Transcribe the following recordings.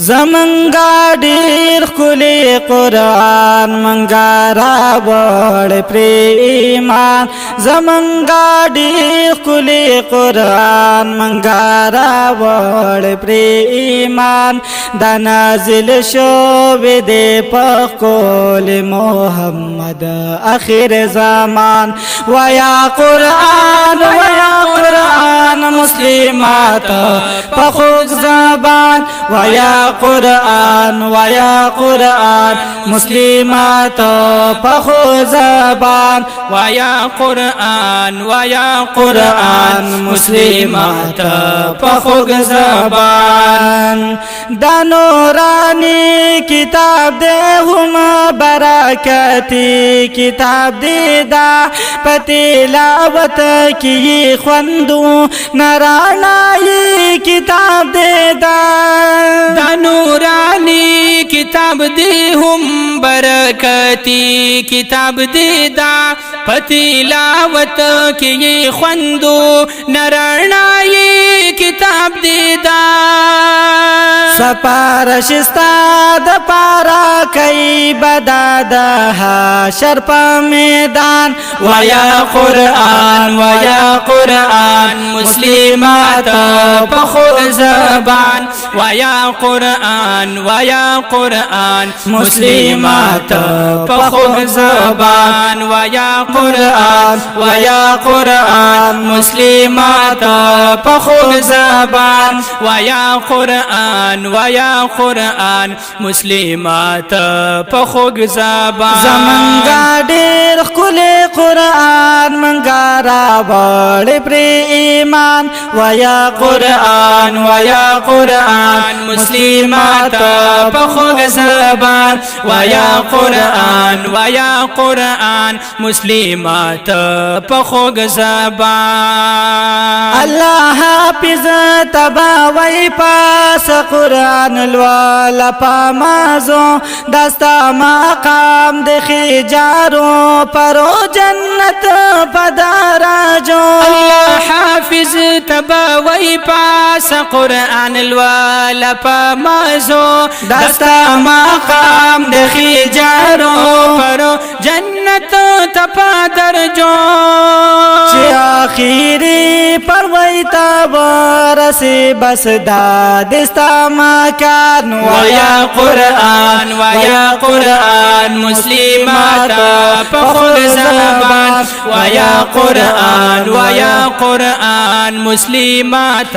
زمنګا ډیر کلی قرآن منګا راوړ پر ایمان زمنګا ډیر کلی قرآن منګا راوړ پر ایمان دا نازل شو دې په قول محمد اخر زمان ویا قرآن مسلمات په خوږ زبان ویا قرآن مسلمات په خوږ زبان ویا قرآن مسلمات په خوږ زبان دا نورانی کتاب دے هم برکتی کتاب دے دا پتلاوت کی خوندو نرانائی کتاب دے دا نورانی کتاب دے هم برکتی کتاب دے دا پتلاوت کی خوندو نرانائی کتاب دے دا سپارشستا د پارا کئی بداد حشر پا میدان ویا قرآن مسلمات په خوږ زبان ویا قرآن مسلمات په خوږ زبان ویا قرآن مسلمات په خوږ زبان ویا قرآن مسلمات په خوږ زبان زمنګا ډېر ښکلی قرآن منګا راوړ پر ایمان ویا قرآن مسلمات په خوږ زبان ویا قرآن مسلمات په خوږ زبان الله حافظ تبا وی پاس قرآن الوالا پامازو دستا مقام دخی جارو پرو جنت پداراجو الله حافظ تبا وی پاس قرآن الوالا پامازو دستا مقام دخی جارو پرو جنت تپادرجو چی آخیری پروی تبارسی بس دادستا مکان ویا قرآن مسلمات په خوږ زبان ویا قرآن مسلمات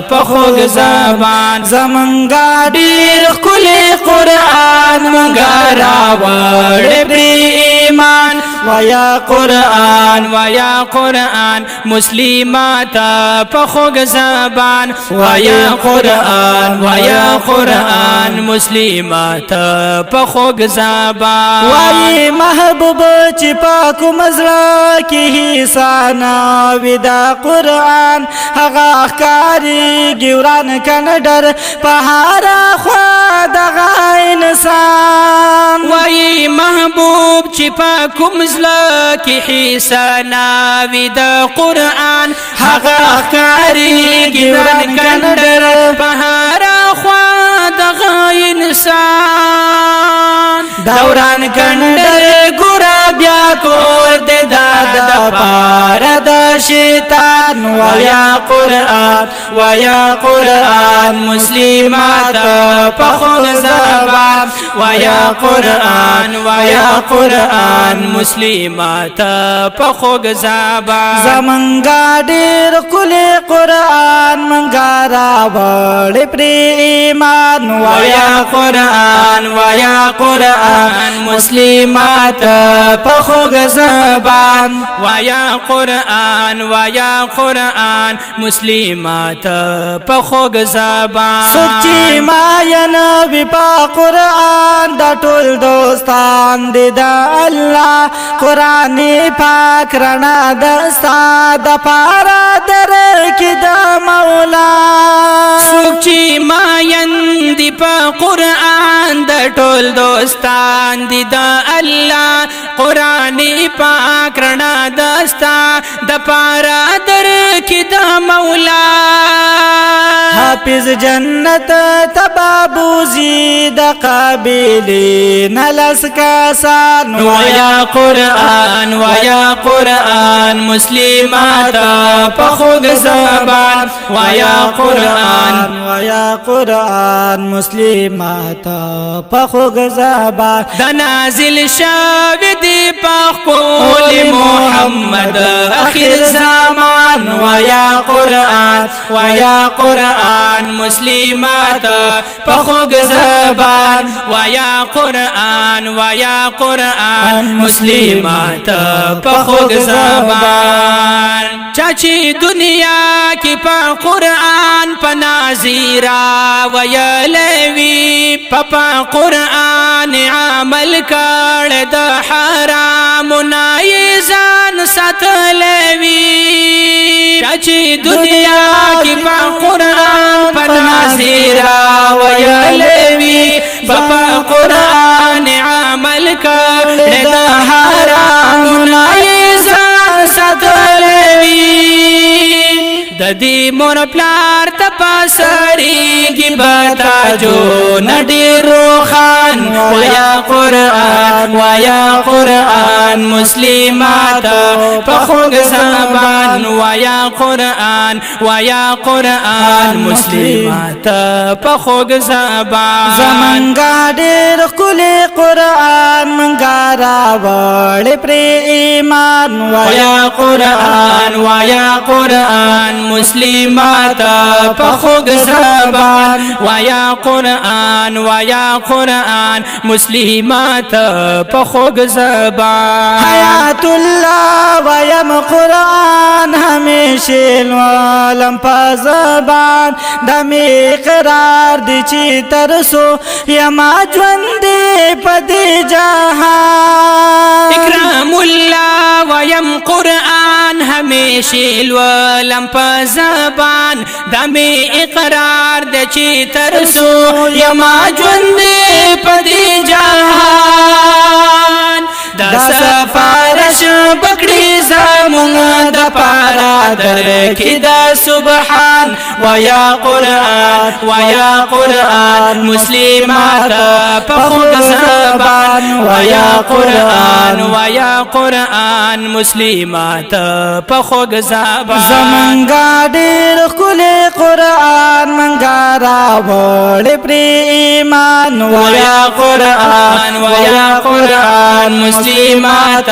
په خوږ زبان زمنګا ډېر ښکلی قرآن منګا راوړ پر ایمان ویا قرآن مسلمات په خوږ زبان ویا قرآن مسلمات په خوږ زبان وای محبوب چې پاکو مزړه کې حسانا ودا قرآن هغه ښکاری ګوران کنډر په هر خوا دغه انسان وای محبوب چې پاکو مزړه کې حسانا ودا قرآن هغه ښکاری ګوران کنډر په هر خوا دغه انسان دوران کنډر ګورا بیا کور دې دادا پار د شیطان ویا قرآن مسلمات په خوږ زبان ویا قرآن مسلمات په خوږ زبان زمنګا ډېر ښکلی قرآن منګا راوړ پر ایمان ویا قرآن مسلمات په خوږ زبان ویا قرآن مسلمات په خوږ زبان سچی ماین وی په قرآن د ټول دوستان دې د الله قرآن پاک رڼا دستا د پارا در کې د مولا سچی ماین دی په قرآن د ټول دوستان دي د الله قرآن پاک رڼا دستا د پارا در کې د مولا حافظ جنت تبابو روزی د قبیلی نلس کسان ویا قرآن ویا قرآن مسلمات پخوگ زبان ویا قرآن ویا قرآن مسلمات پخوگ زبان د نازل شوی دی پخول محمد اخر زمان ویا قرآن ویا قرآن مسلمات پخوگ زبان ویا قرآن ویا قرآن مسلمات پخوگ زبان چاچی دنیا کی پا قرآن پنازیرا ویلوی پا قرآن عمل کړ د حرام نایزان ستلوی چاچی دنیا کی پا قرآن پنازیرا ویلوی پا قرآن عمل کړ د حرام نایزان ستلوی د دې مور پلار تپاسریږي بتا جو نډیرو خان ویا قرآن ویا قرآن مسلمات پخوگ زبان ویا قرآن ویا قرآن مسلمات پخوگ زبان زمنګا ډېر ښکلی قرآن منګا راوړې پرې ایمان ویا قرآن ویا قرآن مسلمات پخوگ زبان ویا قرآن ویا قرآن مسلمات پخوگ زبان حیات الله ویم قرآن همیشه لولم په زبان د می اقرار دی چې ترسو یما ژوند په دې جهان اکرام الله ویم قرآن همیشه لولم په زبان د می اقرار د چې ترسو یما ژوند په دې جهان دا سفارش بکړي زمونږ د پاره درکې دا سبحان ویا قرآن ویا قرآن مسلمات پخوگ زبان ویا قرآن ویا قرآن مسلمات پخوگ زبان زمنګا ډېر ښکلی قرآن منګا راوړې پرې ایمان ویا قرآن ویا قرآن مسلمات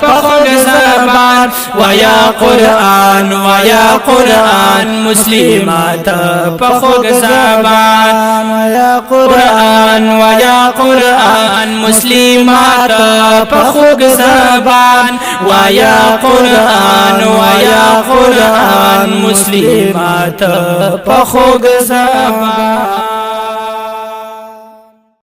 پخوگ زبان ویا قرآن ویا قرآن مسلمات پخوگ زبان ویا قرآن ویا قرآن مسلمات پخوگ زبان ویا قرآن ویا قرآن مسلمات پخوگ زبان